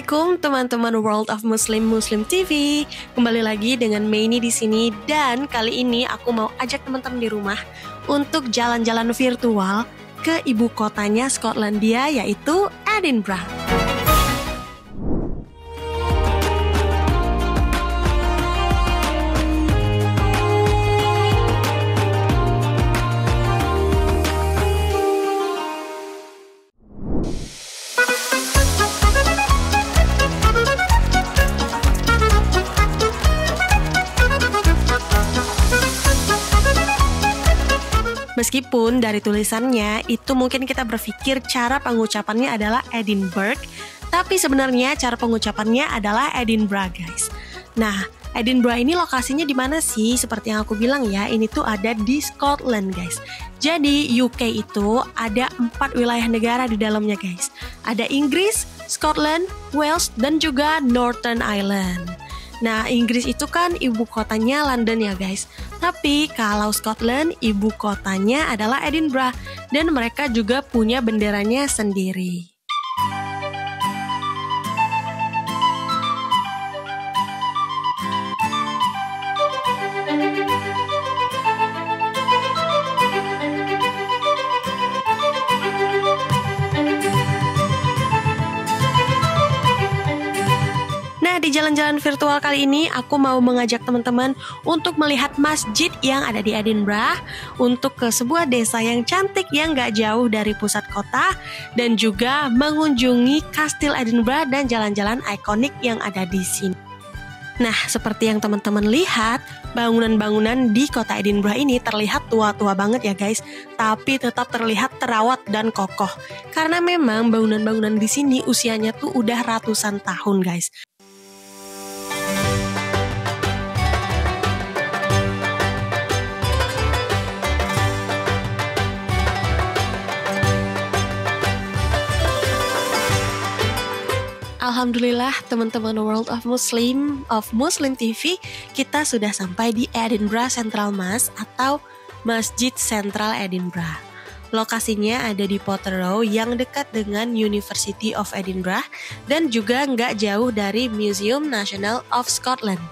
Assalamualaikum teman-teman World of Muslim TV. Kembali lagi dengan Maini di sini dan kali ini aku mau ajak teman-teman di rumah untuk jalan-jalan virtual ke ibu kotanya Skotlandia yaitu Edinburgh. Meskipun dari tulisannya itu mungkin kita berpikir cara pengucapannya adalah Edinburgh, tapi sebenarnya cara pengucapannya adalah Edinburgh, guys. Nah, Edinburgh ini lokasinya di mana sih? Seperti yang aku bilang ya, ini tuh ada di Scotland, guys. Jadi UK itu ada 4 wilayah negara di dalamnya, guys. Ada Inggris, Scotland, Wales, dan juga Northern Ireland. Nah, Inggris itu kan ibu kotanya London ya guys. Tapi kalau Scotland, ibu kotanya adalah Edinburgh. Dan mereka juga punya benderanya sendiri. Di jalan-jalan virtual kali ini aku mau mengajak teman-teman untuk melihat masjid yang ada di Edinburgh, untuk ke sebuah desa yang cantik yang gak jauh dari pusat kota, dan juga mengunjungi Kastil Edinburgh dan jalan-jalan ikonik yang ada di sini. Nah, seperti yang teman-teman lihat, bangunan-bangunan di kota Edinburgh ini terlihat tua-tua banget ya guys, tapi tetap terlihat terawat dan kokoh. Karena memang bangunan-bangunan di sini usianya tuh udah ratusan tahun guys. Alhamdulillah teman-teman World of Muslim TV, kita sudah sampai di Edinburgh Central Mosque atau Masjid Sentral Edinburgh. Lokasinya ada di Potter Row yang dekat dengan University of Edinburgh dan juga nggak jauh dari Museum National of Scotland.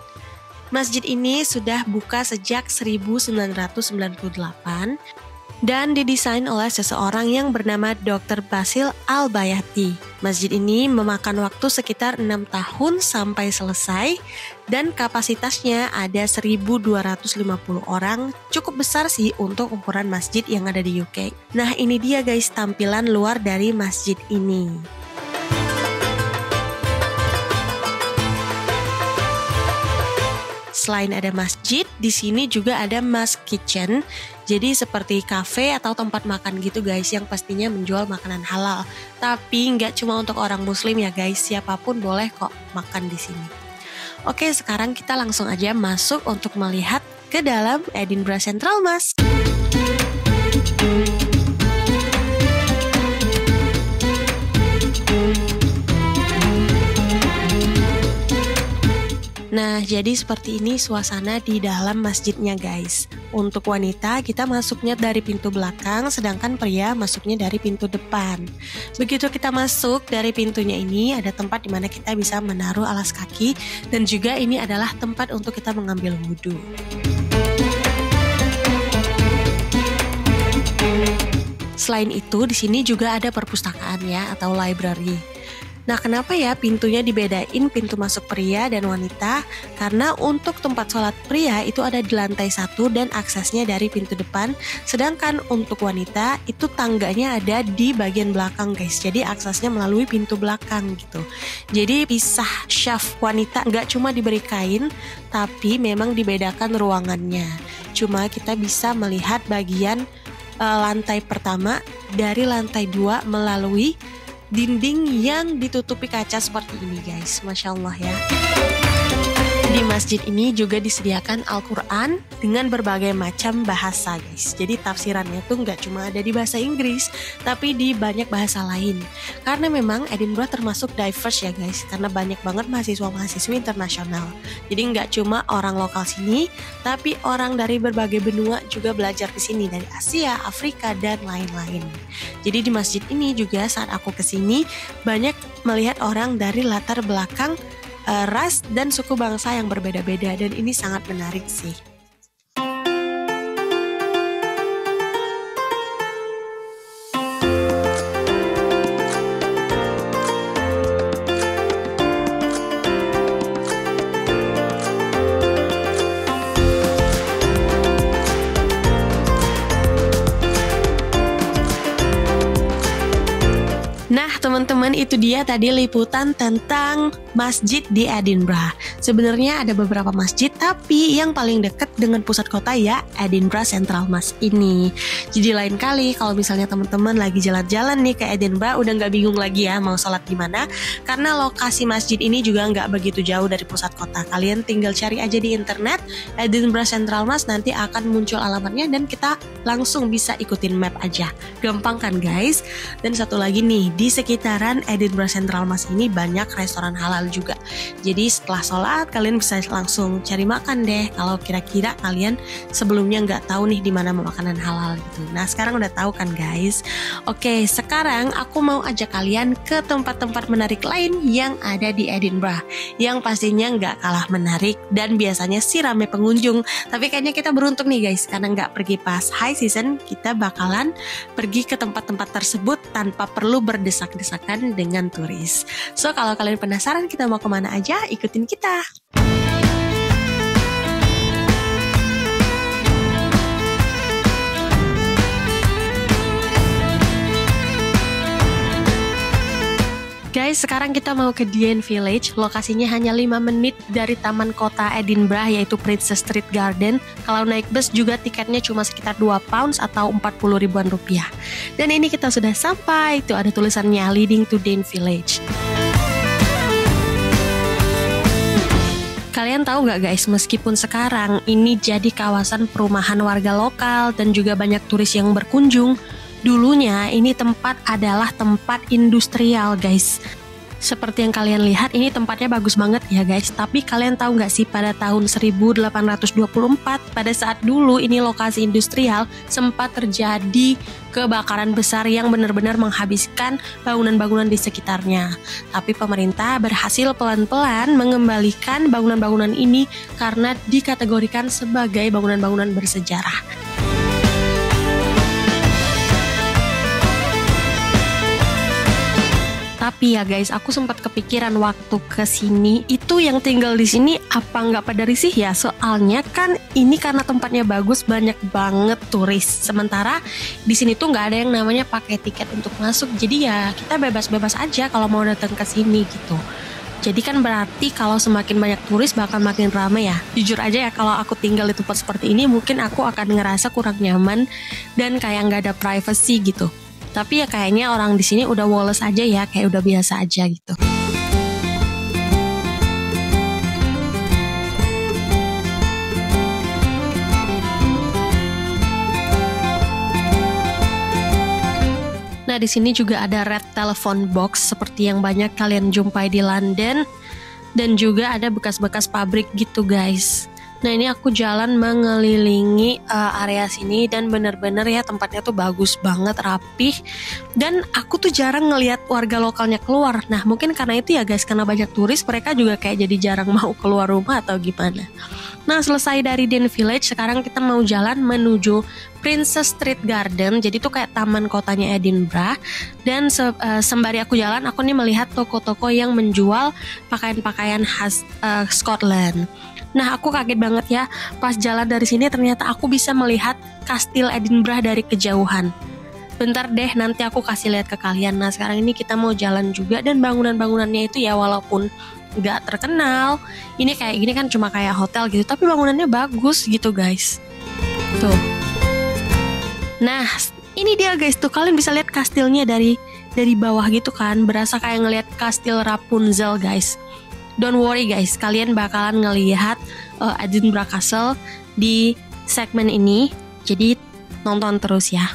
Masjid ini sudah buka sejak 1998 dan didesain oleh seseorang yang bernama Dr. Basil Al-Bayati. Masjid ini memakan waktu sekitar 6 tahun sampai selesai dan kapasitasnya ada 1.250 orang. Cukup besar sih untuk ukuran masjid yang ada di UK. Nah, ini dia guys tampilan luar dari masjid ini. Selain ada masjid, di sini juga ada Mosque Kitchen. Jadi seperti cafe atau tempat makan gitu guys, yang pastinya menjual makanan halal. Tapi nggak cuma untuk orang muslim ya guys, siapapun boleh kok makan di sini. Oke, sekarang kita langsung aja masuk untuk melihat ke dalam Edinburgh Central Mosque. Nah, jadi seperti ini suasana di dalam masjidnya guys. Untuk wanita, kita masuknya dari pintu belakang, sedangkan pria masuknya dari pintu depan. Begitu kita masuk dari pintunya ini, ada tempat di mana kita bisa menaruh alas kaki, dan juga ini adalah tempat untuk kita mengambil wudhu. Selain itu, di sini juga ada perpustakaan ya, atau library. Nah, kenapa ya pintunya dibedain pintu masuk pria dan wanita? Karena untuk tempat sholat pria itu ada di lantai 1 dan aksesnya dari pintu depan. Sedangkan untuk wanita itu tangganya ada di bagian belakang guys. Jadi aksesnya melalui pintu belakang gitu. Jadi pisah syaf wanita nggak cuma diberi kain, tapi memang dibedakan ruangannya. Cuma kita bisa melihat bagian lantai pertama dari lantai 2 melalui dinding yang ditutupi kaca seperti ini guys. Masya Allah ya. Di masjid ini juga disediakan Al-Quran dengan berbagai macam bahasa guys. Jadi tafsirannya tuh nggak cuma ada di bahasa Inggris, tapi di banyak bahasa lain. Karena memang Edinburgh termasuk diverse ya guys, karena banyak banget mahasiswa-mahasiswi internasional. Jadi nggak cuma orang lokal sini, tapi orang dari berbagai benua juga belajar di sini, dari Asia, Afrika, dan lain-lain. Jadi di masjid ini juga saat aku kesini, banyak melihat orang dari latar belakang ras dan suku bangsa yang berbeda-beda, dan ini sangat menarik sih. Nah teman-teman, itu dia tadi liputan tentang masjid di Edinburgh. Sebenarnya ada beberapa masjid, tapi yang paling dekat dengan pusat kota ya Edinburgh Central Mosque ini. Jadi lain kali kalau misalnya teman-teman lagi jalan-jalan nih ke Edinburgh, udah nggak bingung lagi ya mau sholat di mana, karena lokasi masjid ini juga nggak begitu jauh dari pusat kota. Kalian tinggal cari aja di internet Edinburgh Central Mosque, nanti akan muncul alamatnya dan kita langsung bisa ikutin map aja. Gampang kan guys? Dan satu lagi nih, di sekitaran Edinburgh Central Mosque ini banyak restoran halal juga. Jadi setelah sholat kalian bisa langsung cari makan deh kalau kira-kira kalian sebelumnya nggak tahu nih di mana mau makanan halal gitu. Nah sekarang udah tahu kan guys. Oke, sekarang aku mau ajak kalian ke tempat-tempat menarik lain yang ada di Edinburgh, yang pastinya nggak kalah menarik dan biasanya sih rame pengunjung. Tapi kayaknya kita beruntung nih guys, karena nggak pergi pas high season, kita bakalan pergi ke tempat-tempat tersebut tanpa perlu berdesak-desakan dengan turis. So kalau kalian penasaran kita mau kemana aja, ikutin kita. Guys, sekarang kita mau ke Dean Village. Lokasinya hanya 5 menit dari taman kota Edinburgh, yaitu Princess Street Garden. Kalau naik bus juga tiketnya cuma sekitar 2 pounds atau 40 ribuan rupiah. Dan ini kita sudah sampai. Itu ada tulisannya Leading to Dean Village. Kalian tahu nggak guys, meskipun sekarang ini jadi kawasan perumahan warga lokal dan juga banyak turis yang berkunjung, dulunya ini tempat adalah tempat industrial guys. Seperti yang kalian lihat, ini tempatnya bagus banget ya guys. Tapi kalian tahu nggak sih, pada tahun 1824, pada saat dulu ini lokasi industrial, sempat terjadi kebakaran besar yang benar-benar menghabiskan bangunan-bangunan di sekitarnya. Tapi pemerintah berhasil pelan-pelan mengembalikan bangunan-bangunan ini karena dikategorikan sebagai bangunan-bangunan bersejarah. Tapi ya guys, aku sempat kepikiran waktu kesini, itu yang tinggal di sini apa nggak pada risih ya? Soalnya kan ini karena tempatnya bagus, banyak banget turis. Sementara di sini tuh nggak ada yang namanya pakai tiket untuk masuk. Jadi ya kita bebas-bebas aja kalau mau datang ke sini gitu. Jadi kan berarti kalau semakin banyak turis bakal makin ramai ya. Jujur aja ya, kalau aku tinggal di tempat seperti ini mungkin aku akan ngerasa kurang nyaman dan kayak nggak ada privacy gitu. Tapi ya kayaknya orang di sini udah woles aja ya, kayak udah biasa aja gitu. Nah, di sini juga ada red telephone box seperti yang banyak kalian jumpai di London, dan juga ada bekas-bekas pabrik gitu guys. Nah ini aku jalan mengelilingi area sini dan bener-bener ya tempatnya tuh bagus banget, rapih. Dan aku tuh jarang ngelihat warga lokalnya keluar. Nah mungkin karena itu ya guys, karena banyak turis mereka juga kayak jadi jarang mau keluar rumah atau gimana. Nah selesai dari Dean Village, sekarang kita mau jalan menuju Princess Street Garden. Jadi tuh kayak taman kotanya Edinburgh. Dan sembari aku jalan, aku nih melihat toko-toko yang menjual pakaian-pakaian khas Scotland. Nah aku kaget banget ya, pas jalan dari sini ternyata aku bisa melihat kastil Edinburgh dari kejauhan. Bentar deh, nanti aku kasih lihat ke kalian. Nah sekarang ini kita mau jalan juga, dan bangunan-bangunannya itu ya walaupun gak terkenal, ini kayak gini kan cuma kayak hotel gitu, tapi bangunannya bagus gitu guys. Tuh. Nah ini dia guys, tuh kalian bisa lihat kastilnya dari bawah gitu kan, berasa kayak ngelihat kastil Rapunzel guys. don't worry guys, kalian bakalan ngelihat Edinburgh Castle di segmen ini. Jadi nonton terus ya.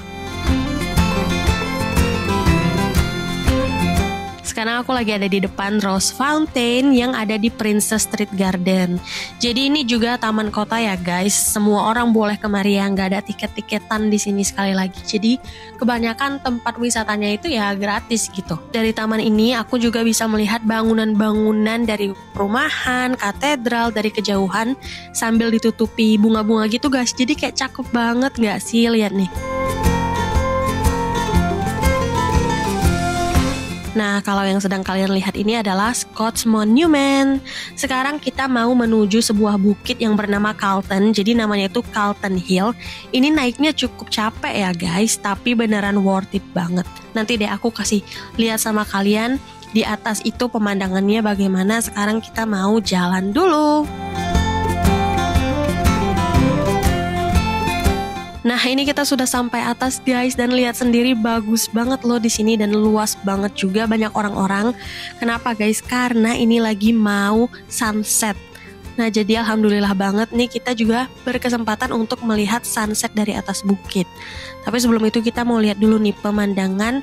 Sekarang aku lagi ada di depan Rose Fountain yang ada di Princess Street Garden. Jadi ini juga taman kota ya guys. Semua orang boleh kemari ya, nggak ada tiket-tiketan di sini sekali lagi. Jadi kebanyakan tempat wisatanya itu ya gratis gitu. Dari taman ini aku juga bisa melihat bangunan-bangunan dari perumahan, katedral dari kejauhan sambil ditutupi bunga-bunga gitu guys. Jadi kayak cakep banget nggak sih, lihat nih. Nah, kalau yang sedang kalian lihat ini adalah Scots Monument. Sekarang kita mau menuju sebuah bukit yang bernama Carlton. Jadi namanya itu Carlton Hill. Ini naiknya cukup capek ya guys, tapi beneran worth it banget. Nanti deh aku kasih lihat sama kalian di atas itu pemandangannya bagaimana. Sekarang kita mau jalan dulu. Nah, ini kita sudah sampai atas guys, dan lihat sendiri bagus banget loh di sini dan luas banget juga, banyak orang-orang. Kenapa guys? Karena ini lagi mau sunset. Nah, jadi alhamdulillah banget nih kita juga berkesempatan untuk melihat sunset dari atas bukit. Tapi sebelum itu kita mau lihat dulu nih pemandangan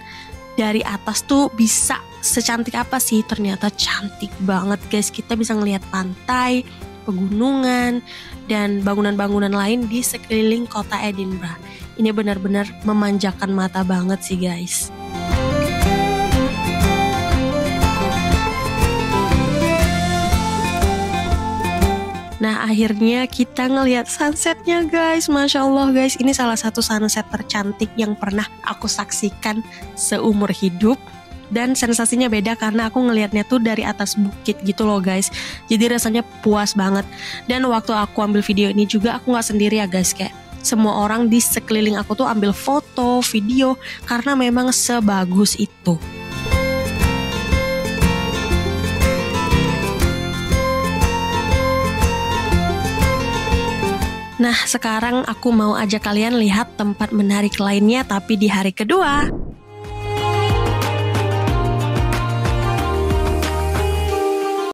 dari atas tuh bisa secantik apa sih? Ternyata cantik banget guys. Kita bisa ngelihat pantai, pegunungan, dan bangunan-bangunan lain di sekeliling kota Edinburgh. Ini benar-benar memanjakan mata banget sih guys. Nah, akhirnya kita ngelihat sunsetnya guys. Masya Allah guys, ini salah satu sunset tercantik yang pernah aku saksikan seumur hidup. Dan sensasinya beda karena aku ngelihatnya tuh dari atas bukit gitu loh guys. Jadi rasanya puas banget. Dan waktu aku ambil video ini juga aku gak sendiri ya guys. Kayak semua orang di sekeliling aku tuh ambil foto, video, karena memang sebagus itu. Nah, sekarang aku mau ajak kalian lihat tempat menarik lainnya tapi di hari kedua.